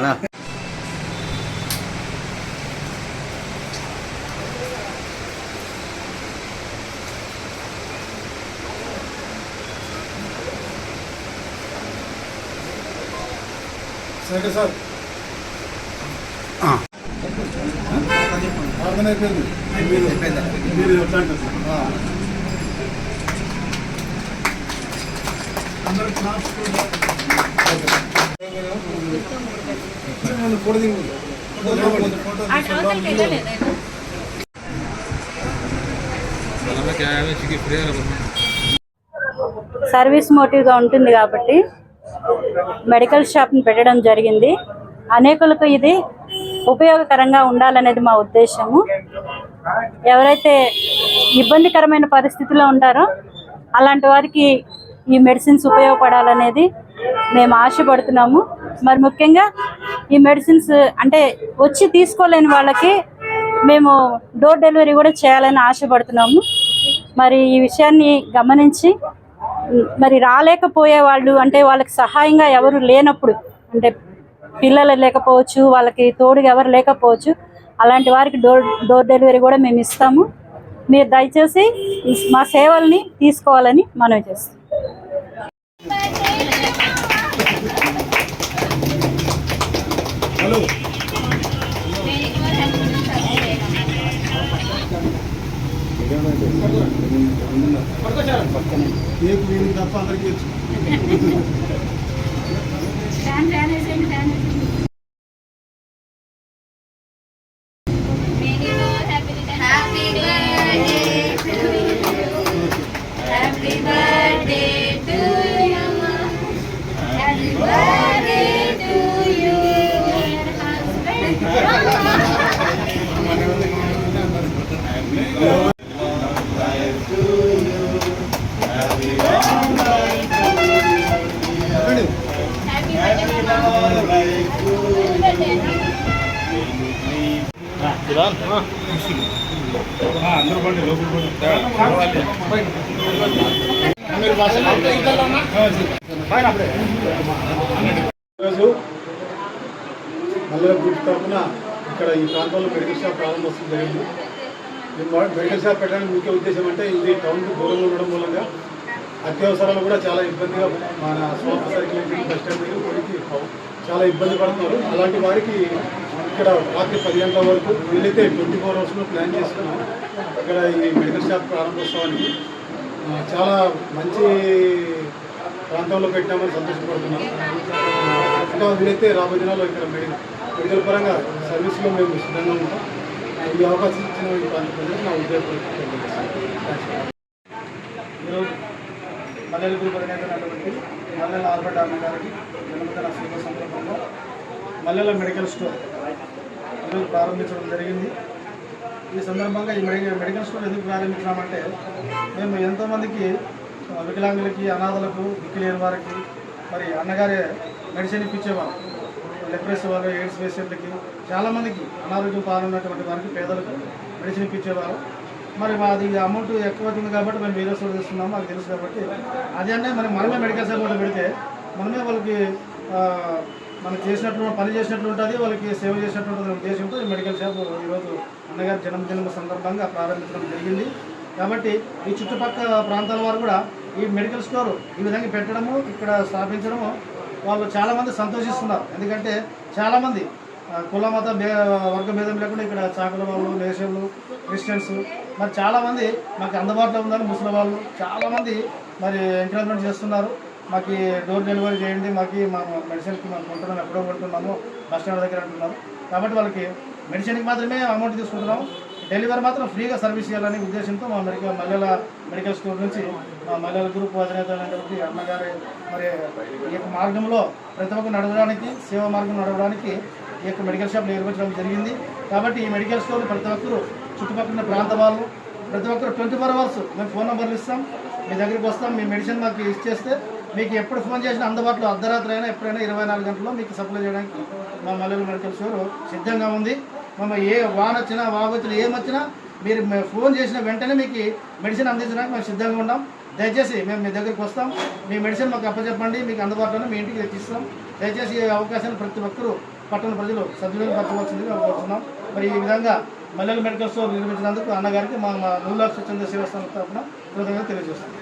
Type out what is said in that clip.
సరే సార్ అర్థం అయిపోయింది మీరు ఎట్లా అంటారు సార్ అందరూ సర్వీస్ మోటివ్గా ఉంటుంది కాబట్టి మెడికల్ షాప్ని పెట్టడం జరిగింది. అనేకులకు ఇది ఉపయోగకరంగా ఉండాలనేది మా ఉద్దేశము. ఎవరైతే ఇబ్బందికరమైన పరిస్థితిలో ఉంటారో అలాంటి వారికి ఈ మెడిసిన్స్ ఉపయోగపడాలనేది మేము ఆశపడుతున్నాము. మరి ముఖ్యంగా ఈ మెడిసిన్స్ అంటే వచ్చి తీసుకోలేని వాళ్ళకి మేము డోర్ డెలివరీ కూడా చేయాలని ఆశపడుతున్నాము. మరి ఈ విషయాన్ని గమనించి మరి రాలేకపోయే వాళ్ళు అంటే వాళ్ళకి సహాయంగా ఎవరు లేనప్పుడు అంటే పిల్లలు లేకపోవచ్చు, వాళ్ళకి తోడుగా ఎవరు లేకపోవచ్చు, అలాంటి వారికి డోర్ డెలివరీ కూడా మేము ఇస్తాము. మీరు దయచేసి మా సేవల్ని తీసుకోవాలని మనవి చేస్తాం. తప్ప అందరికీ అందరూ బండి లోపల ఈరోజు మల్లెల గ్రూప్ తరఫున ఇక్కడ ఈ ప్రాంతంలో మెడికల్ షాప్ ప్రారంభోత్సవం జరిగింది. మెడికల్ షాప్ పెట్టడానికి ముఖ్య ఉద్దేశం అంటే ఇది టౌన్కి దూరంగా ఉండడం మూలంగా అత్యవసరాలు కూడా చాలా ఇబ్బందిగా మన స్వామి సర్కిల్ బస్ స్టాండ్ దగ్గర కొనికి చాలా ఇబ్బంది పడుతున్నారు. అలాంటి వారికి ఇక్కడ రాత్రి 10 గంటల వరకు వీలైతే 24 అవర్స్లో ప్లాన్ చేసుకున్నాం. ఇక్కడ ఈ మెడికల్ షాప్ ప్రారంభోత్సవానికి చాలా మంచి ప్రాంతంలో పెట్టామని సంతోషపడుతున్నాం. ఇంకా వీలైతే రాబోయే దినాల్లో ఇక్కడ మెడికల్ పరంగా సర్వీస్లో మేము సిద్ధంగా ఉంటాం. ఈ అవకాశం ఇచ్చిన ఈ ప్రాంత ప్రజలకు నా ఉద్యోగపూర్వక ఈరోజు మల్లెల గ్రూప్ అధినేతైనటువంటి మల్లెల ఆల్బర్ట్ ఆర్మీ గారికి జన్మదిన శుభ సందర్భంగా మల్లెల మెడికల్ స్టోర్ ఈరోజు ప్రారంభించడం జరిగింది. ఈ సందర్భంగా ఈ మెడికల్ స్టోర్ ఎందుకు ప్రారంభించామంటే మేము ఎంతోమందికి వికలాంగులకి, అనాథలకు, దిక్కులేని వారికి మరి అన్నగారే మెడిసిన్ ఇప్పించేవారు. లెప్రసీ వాళ్ళు, ఎయిడ్స్ పేషెంట్లకి, చాలామందికి అనారోగ్యం పాల్గొన్నటువంటి వారికి పేదలకు మెడిసిన్ ఇప్పించేవారు. మరి అది అమౌంట్ ఎక్కువ అవుతుంది కాబట్టి మేము వేరే స్టోర్ చేస్తున్నాము, మాకు తెలుసు కాబట్టి అదే మనమే మెడికల్ షాప్ పెడితే మనమే వాళ్ళకి మనం చేసినట్లు పని చేసినట్లు ఉంటుంది, వాళ్ళకి సేవ చేసినట్లు ఉంటుంది ఉద్దేశంతో ఈ మెడికల్ షాప్ ఈరోజు అన్నగారి జన్మదినం సందర్భంగా ప్రారంభించడం జరిగింది. కాబట్టి ఈ చుట్టుపక్కల ప్రాంతాల వారు కూడా ఈ మెడికల్ స్టోర్ ఈ విధంగా పెట్టడము, ఇక్కడ స్థాపించడము వాళ్ళు చాలామంది సంతోషిస్తున్నారు. ఎందుకంటే చాలామంది కుల మత వర్గ భేదం లేకుండా ఇక్కడ చాకుల వాళ్ళు, నేషన్లు, క్రిస్టియన్స్ మరి చాలామంది మాకు అందుబాటులో ఉందని ముసలి వాళ్ళు చాలామంది మరి ఎంకరేజ్మెంట్ చేస్తున్నారు. మాకు డోర్ డెలివరీ చేయండి, మాకు మా మెడిసిన్కి మేము కొంటున్నాము, ఎప్పుడో కొంటున్నాము బస్ స్టాండ్ దగ్గర అంటున్నారు. కాబట్టి వాళ్ళకి మెడిసిన్కి మాత్రమే అమౌంట్ తీసుకుంటున్నాము, డెలివరీ మాత్రం ఫ్రీగా సర్వీస్ చేయాలనే ఉద్దేశంతో మా మల్లెల మెడికల్ స్టోర్ నుంచి మా మల్లెల గ్రూప్ అధినేత అయినటువంటి అన్నగారి మరి ఈ యొక్క మార్గంలో ప్రతి ఒక్కరు నడవడానికి, సేవా మార్గం నడవడానికి ఈ యొక్క మెడికల్ షాప్ నిర్వహించడం జరిగింది. కాబట్టి ఈ మెడికల్ స్టోర్ ప్రతి ఒక్కరు చుట్టుపక్కల ప్రాంత వాళ్ళు ప్రతి ఒక్కరు 24 అవర్స్ మేము ఫోన్ నెంబర్లు ఇస్తాం, మీ దగ్గరికి వస్తాం, మీ మెడిసిన్ మాకు ఇచ్చేస్తే మీకు ఎప్పుడు ఫోన్ చేసినా అందుబాటులో అర్ధరాత్రి అయినా ఎప్పుడైనా 24 గంటల్లో మీకు సప్లై చేయడానికి మా మల్లెల మెడికల్ స్టోర్ సిద్ధంగా ఉంది. ఏ వాన వచ్చినా, వాగొచ్చినా, ఏమొచ్చినా మీరు ఫోన్ చేసిన వెంటనే మీకు మెడిసిన్ అందించడానికి మేము సిద్ధంగా ఉన్నాం. దయచేసి మేము మీ దగ్గరికి వస్తాం, మీ మెడిసిన్ మాకు అప్పచెప్పండి, మీకు అందుబాటులోనే మీ ఇంటికి తెచ్చిస్తాం. దయచేసి ఈ అవకాశాన్ని ప్రతి ఒక్కరూ పట్టణ ప్రజలు సద్వినియోగపరచవలసిందిగా కోరుతున్నాం. మరి ఈ విధంగా మల్లెల మెడికల్ స్టోర్ నిర్మించినందుకు అన్నగారికి మా నూలార్ స్వచ్ఛంద సేవా సంస్థ తరఫున కృతజ్ఞతలు తెలియజేస్తున్నాం.